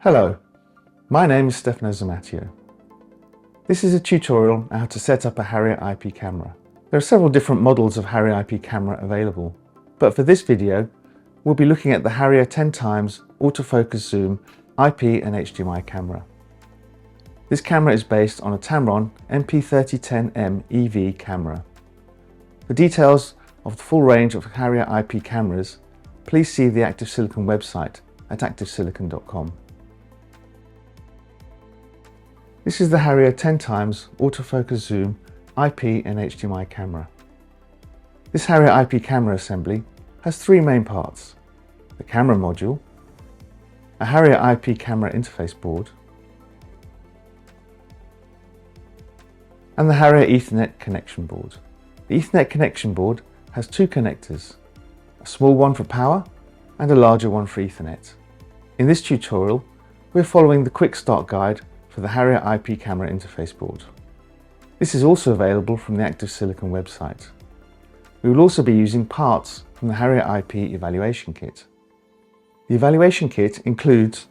Hello, my name is Stefano Zamatio. This is a tutorial on how to set up a Harrier IP camera. There are several different models of Harrier IP camera available, but for this video we'll be looking at the Harrier 10x autofocus zoom IP and HDMI camera. This camera is based on a Tamron MP3010M EV camera. For details of the full range of Harrier IP cameras, please see the Active Silicon website at activesilicon.com. This is the Harrier 10x autofocus zoom IP and HDMI camera. This Harrier IP camera assembly has three main parts: the camera module, a Harrier IP camera interface board, and the Harrier Ethernet connection board. The Ethernet connection board has two connectors, a small one for power and a larger one for Ethernet. In this tutorial, we're following the quick start guide for the Harrier IP camera interface board. This is also available from the Active Silicon website. We will also be using parts from the Harrier IP evaluation kit. The evaluation kit includes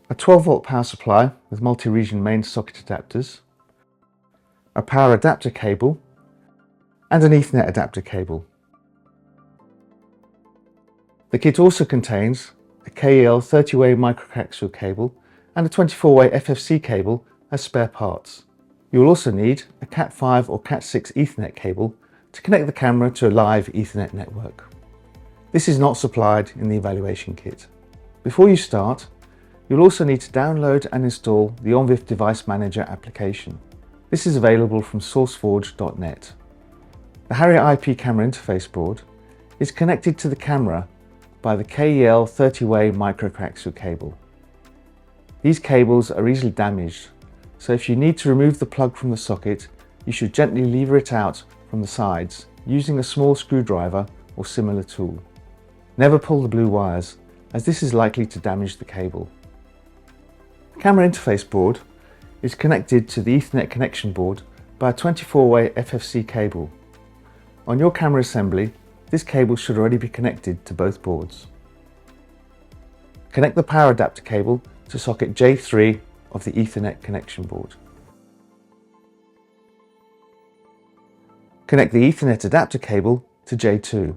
a 12-volt power supply with multi-region main socket adapters, a power adapter cable, and an Ethernet adapter cable. The kit also contains a KEL 30-way microcoaxial cable and a 24-way FFC cable as spare parts. You will also need a Cat5 or Cat6 Ethernet cable to connect the camera to a live Ethernet network. This is not supplied in the evaluation kit. Before you start, you'll also need to download and install the OnVIF Device Manager application. This is available from sourceforge.net. The Harrier IP camera interface board is connected to the camera by the KEL 30-way microcoaxial cable. These cables are easily damaged, so if you need to remove the plug from the socket, you should gently lever it out from the sides using a small screwdriver or similar tool. Never pull the blue wires, as this is likely to damage the cable. The camera interface board is connected to the Ethernet connection board by a 24-way FFC cable. On your camera assembly, this cable should already be connected to both boards. Connect the power adapter cable to socket J3 of the Ethernet connection board. Connect the Ethernet adapter cable to J2.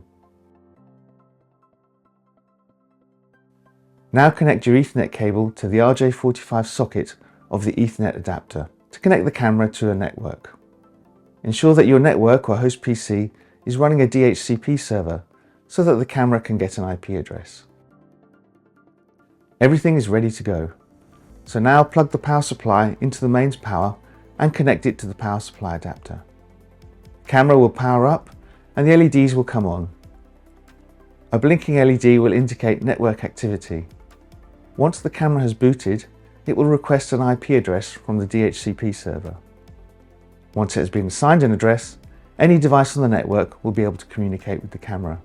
Now connect your Ethernet cable to the RJ45 socket of the Ethernet adapter to connect the camera to a network. Ensure that your network or host PC is running a DHCP server so that the camera can get an IP address. Everything is ready to go. So now plug the power supply into the mains power and connect it to the power supply adapter. The camera will power up and the LEDs will come on. A blinking LED will indicate network activity. Once the camera has booted, it will request an IP address from the DHCP server. Once it has been assigned an address, any device on the network will be able to communicate with the camera.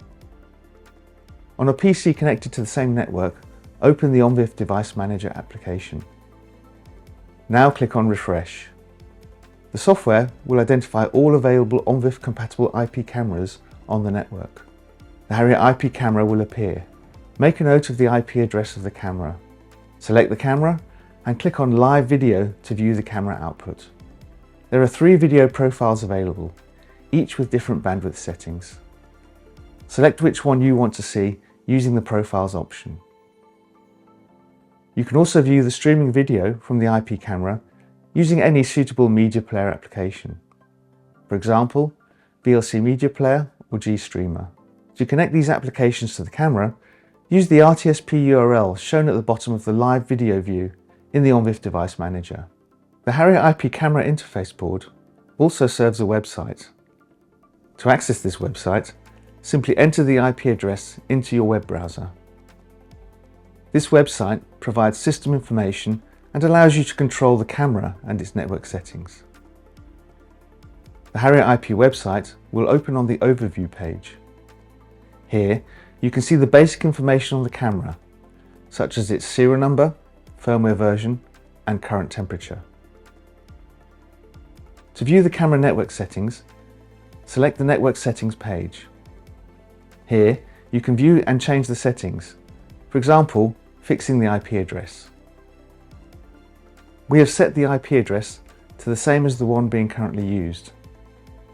On a PC connected to the same network, open the OnVIF Device Manager application. Now click on Refresh. The software will identify all available OnVIF compatible IP cameras on the network. The Harrier IP camera will appear. Make a note of the IP address of the camera. Select the camera and click on Live Video to view the camera output. There are 3 video profiles available, each with different bandwidth settings. Select which one you want to see using the Profiles option. You can also view the streaming video from the IP camera using any suitable media player application. For example, VLC Media Player or GStreamer. To connect these applications to the camera, use the RTSP URL shown at the bottom of the live video view in the OnVIF Device Manager. The Harrier IP camera interface board also serves a website. To access this website, simply enter the IP address into your web browser. This website provides system information and allows you to control the camera and its network settings. The Harrier IP website will open on the Overview page. Here, you can see the basic information on the camera, such as its serial number, firmware version, and current temperature. To view the camera network settings, select the Network Settings page. Here, you can view and change the settings. For example, fixing the IP address. We have set the IP address to the same as the one being currently used.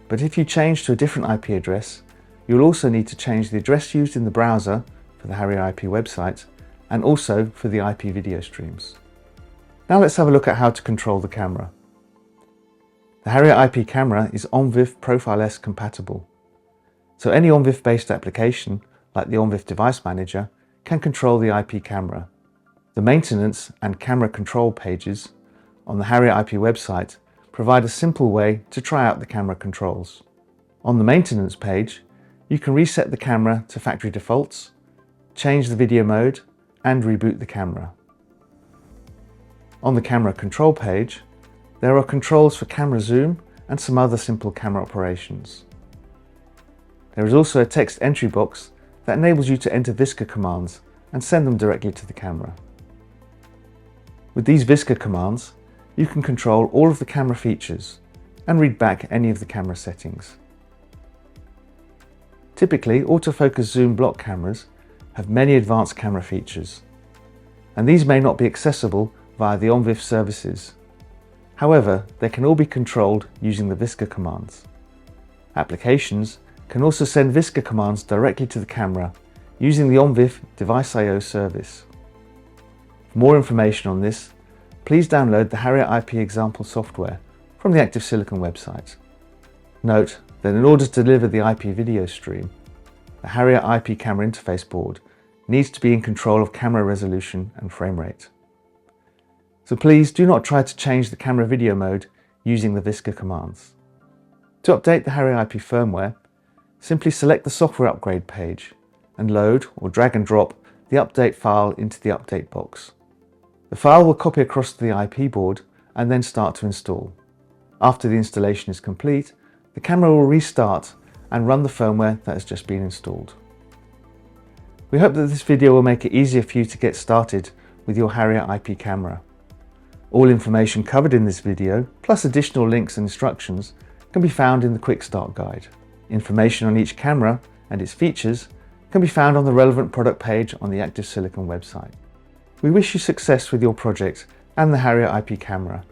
But if you change to a different IP address, you'll also need to change the address used in the browser for the Harrier IP website and also for the IP video streams. Now let's have a look at how to control the camera. The Harrier IP camera is ONVIF Profile S compatible. So any ONVIF based application, like the ONVIF Device Manager, can control the IP camera. The maintenance and camera control pages on the Harrier IP website provide a simple way to try out the camera controls. On the maintenance page, you can reset the camera to factory defaults, change the video mode, and reboot the camera. On the camera control page, there are controls for camera zoom and some other simple camera operations. There is also a text entry box that enables you to enter VISCA commands and send them directly to the camera. With these VISCA commands, you can control all of the camera features and read back any of the camera settings. Typically, autofocus zoom block cameras have many advanced camera features, and these may not be accessible via the ONVIF services. However, they can all be controlled using the VISCA commands. Applications can also send VISCA commands directly to the camera using the ONVIF Device I/O service. For more information on this, please download the Harrier IP example software from the Active Silicon website. Note that in order to deliver the IP video stream, the Harrier IP camera interface board needs to be in control of camera resolution and frame rate. So please do not try to change the camera video mode using the VISCA commands. To update the Harrier IP firmware, simply select the software upgrade page and load or drag and drop the update file into the update box. The file will copy across to the IP board and then start to install. After the installation is complete, the camera will restart and run the firmware that has just been installed. We hope that this video will make it easier for you to get started with your Harrier IP camera. All information covered in this video, plus additional links and instructions, can be found in the Quick Start Guide. Information on each camera and its features can be found on the relevant product page on the Active Silicon website. We wish you success with your project and the Harrier IP camera.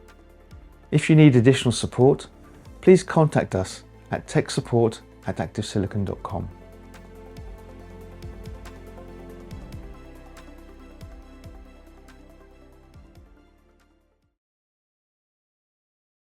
If you need additional support, please contact us at techsupport@activesilicon.com.